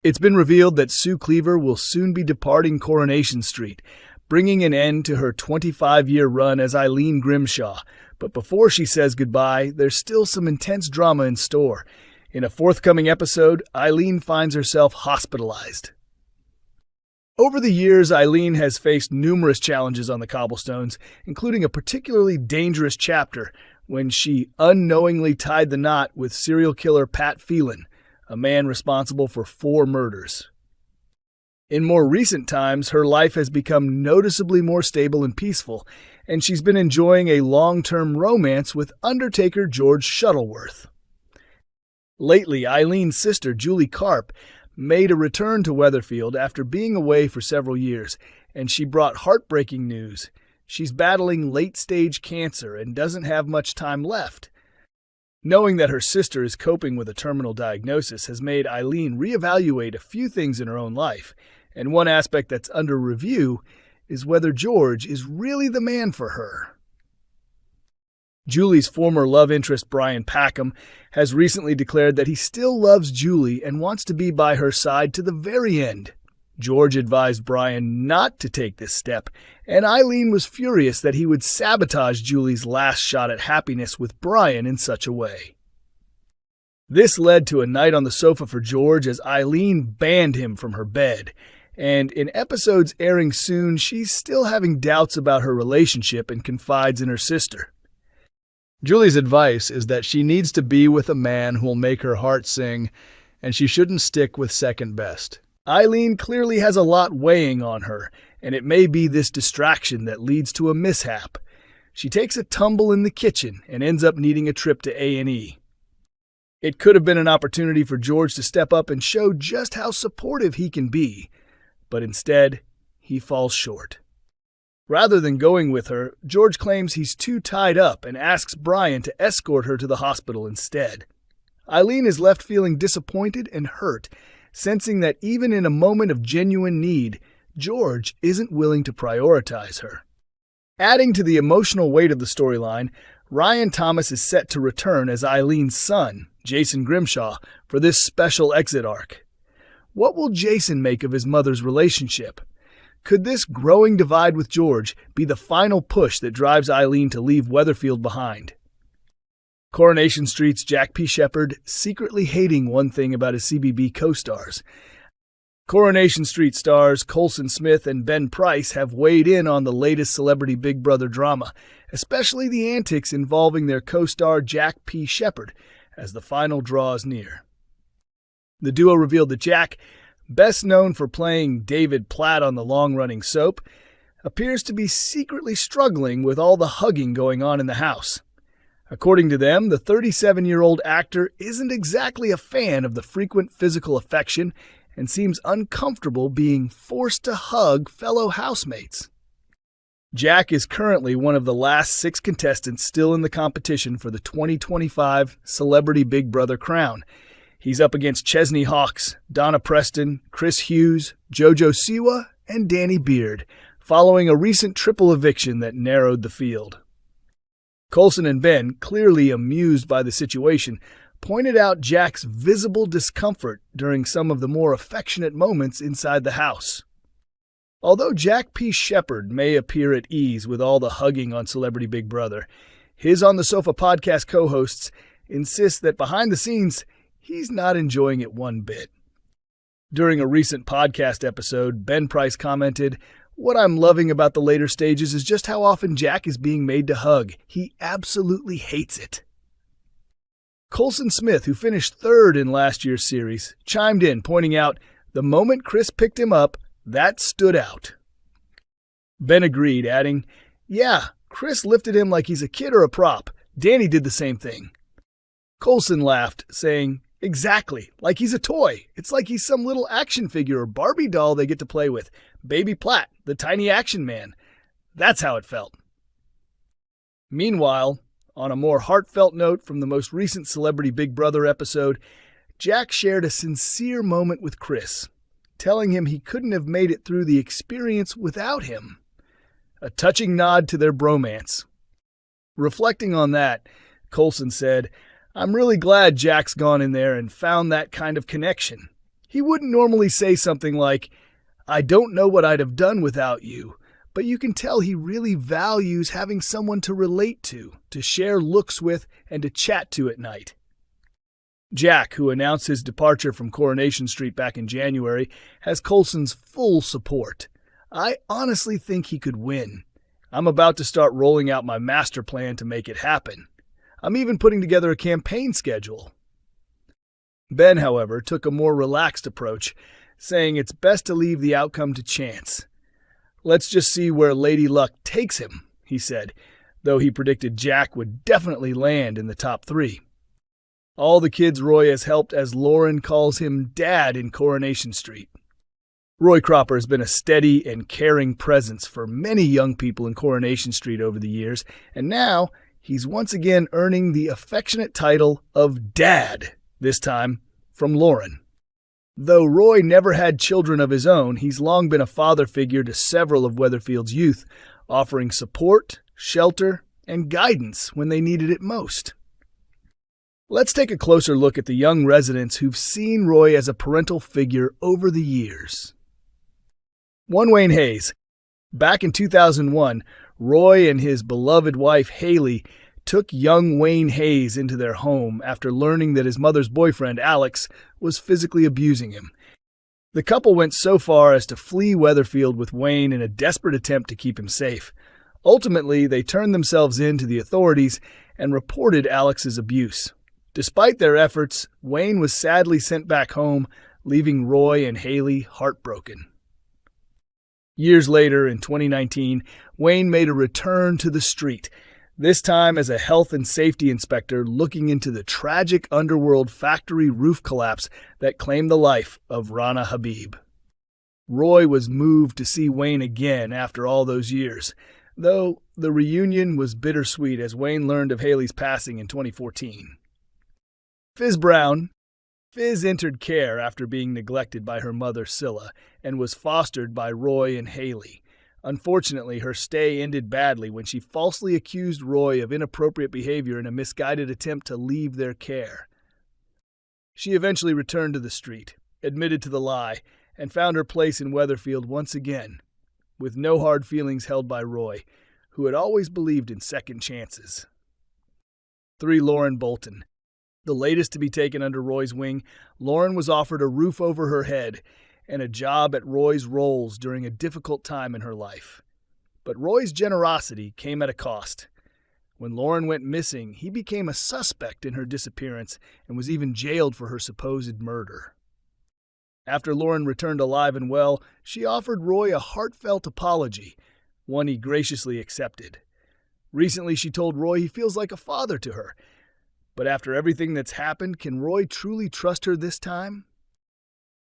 It's been revealed that Sue Cleaver will soon be departing Coronation Street, bringing an end to her 25-year run as Eileen Grimshaw. But before she says goodbye, there's still some intense drama in store. In a forthcoming episode, Eileen finds herself hospitalized. Over the years, Eileen has faced numerous challenges on the cobblestones, including a particularly dangerous chapter when she unknowingly tied the knot with serial killer Pat Phelan, a man responsible for 4 murders. In more recent times, her life has become noticeably more stable and peaceful, and she's been enjoying a long-term romance with Undertaker George Shuttleworth. Lately, Eileen's sister, Julie Karp, made a return to Weatherfield after being away for several years, and she brought heartbreaking news. She's battling late-stage cancer and doesn't have much time left. Knowing that her sister is coping with a terminal diagnosis has made Eileen reevaluate a few things in her own life, and one aspect that's under review is whether George is really the man for her. Julie's former love interest, Brian Packham, has recently declared that he still loves Julie and wants to be by her side to the very end. George advised Brian not to take this step, and Eileen was furious that he would sabotage Julie's last shot at happiness with Brian in such a way. This led to a night on the sofa for George as Eileen banned him from her bed, and in episodes airing soon, she's still having doubts about her relationship and confides in her sister. Julie's advice is that she needs to be with a man who will make her heart sing, and she shouldn't stick with second best. Eileen clearly has a lot weighing on her, and it may be this distraction that leads to a mishap. She takes a tumble in the kitchen and ends up needing a trip to A&E. It could have been an opportunity for George to step up and show just how supportive he can be, but instead, he falls short. Rather than going with her, George claims he's too tied up and asks Brian to escort her to the hospital instead. Eileen is left feeling disappointed and hurt, sensing that even in a moment of genuine need, George isn't willing to prioritize her. Adding to the emotional weight of the storyline, Ryan Thomas is set to return as Eileen's son, Jason Grimshaw, for this special exit arc. What will Jason make of his mother's relationship? Could this growing divide with George be the final push that drives Eileen to leave Weatherfield behind? Coronation Street's Jack P. Shepard secretly hating one thing about his CBB co-stars. Coronation Street stars Coulson Smith and Ben Price have weighed in on the latest Celebrity Big Brother drama, especially the antics involving their co-star Jack P. Shepard, as the final draws near. The duo revealed that Jack, best known for playing David Platt on the long-running soap, appears to be secretly struggling with all the hugging going on in the house. According to them, the 37-year-old actor isn't exactly a fan of the frequent physical affection and seems uncomfortable being forced to hug fellow housemates. Jack is currently one of the last 6 contestants still in the competition for the 2025 Celebrity Big Brother crown. He's up against Chesney Hawkes, Donna Preston, Chris Hughes, JoJo Siwa, and Danny Beard, following a recent triple eviction that narrowed the field. Coulson and Ben, clearly amused by the situation, pointed out Jack's visible discomfort during some of the more affectionate moments inside the house. Although Jack P. Shepard may appear at ease with all the hugging on Celebrity Big Brother, his On the Sofa podcast co-hosts insist that behind the scenes, he's not enjoying it one bit. During a recent podcast episode, Ben Price commented, "What I'm loving about the later stages is just how often Jack is being made to hug. He absolutely hates it." Coulson Smith, who finished 3rd in last year's series, chimed in, pointing out, "The moment Chris picked him up, that stood out." Ben agreed, adding, "Yeah, Chris lifted him like he's a kid or a prop. Danny did the same thing." Coulson laughed, saying, "Exactly, like he's a toy. It's like he's some little action figure or Barbie doll they get to play with. Baby Platt, the tiny action man. That's how it felt." Meanwhile, on a more heartfelt note from the most recent Celebrity Big Brother episode, Jack shared a sincere moment with Chris, telling him he couldn't have made it through the experience without him. A touching nod to their bromance. Reflecting on that, Coulson said, "I'm really glad Jack's gone in there and found that kind of connection. He wouldn't normally say something like, "I don't know what I'd have done without you," but you can tell he really values having someone to relate to share looks with, and to chat to at night. Jack, who announced his departure from Coronation Street back in January, has Coulson's full support. "I honestly think he could win. I'm about to start rolling out my master plan to make it happen. I'm even putting together a campaign schedule." Ben, however, took a more relaxed approach, saying it's best to leave the outcome to chance. "Let's just see where Lady Luck takes him," he said, though he predicted Jack would definitely land in the top 3. All the kids Roy has helped, as Lauren calls him Dad in Coronation Street. Roy Cropper has been a steady and caring presence for many young people in Coronation Street over the years, and now he's once again earning the affectionate title of Dad, this time from Lauren. Though Roy never had children of his own, he's long been a father figure to several of Weatherfield's youth, offering support, shelter, and guidance when they needed it most. Let's take a closer look at the young residents who've seen Roy as a parental figure over the years. 1 Wayne Hayes. Back in 2001, Roy and his beloved wife Haley took young Wayne Hayes into their home after learning that his mother's boyfriend, Alex, was physically abusing him. The couple went so far as to flee Weatherfield with Wayne in a desperate attempt to keep him safe. Ultimately, they turned themselves in to the authorities and reported Alex's abuse. Despite their efforts, Wayne was sadly sent back home, leaving Roy and Haley heartbroken. Years later, in 2019, Wayne made a return to the street, this time as a health and safety inspector looking into the tragic underworld factory roof collapse that claimed the life of Rana Habib. Roy was moved to see Wayne again after all those years, though the reunion was bittersweet as Wayne learned of Haley's passing in 2014. Fizz Brown. Fizz entered care after being neglected by her mother, Scylla, and was fostered by Roy and Haley. Unfortunately, her stay ended badly when she falsely accused Roy of inappropriate behavior in a misguided attempt to leave their care. She eventually returned to the street, admitted to the lie, and found her place in Weatherfield once again, with no hard feelings held by Roy, who had always believed in second chances. 3 Lauren Bolton. The latest to be taken under Roy's wing, Lauren was offered a roof over her head and a job at Roy's Rolls during a difficult time in her life. But Roy's generosity came at a cost. When Lauren went missing, he became a suspect in her disappearance and was even jailed for her supposed murder. After Lauren returned alive and well, she offered Roy a heartfelt apology, one he graciously accepted. Recently, she told Roy he feels like a father to her. But after everything that's happened, can Roy truly trust her this time?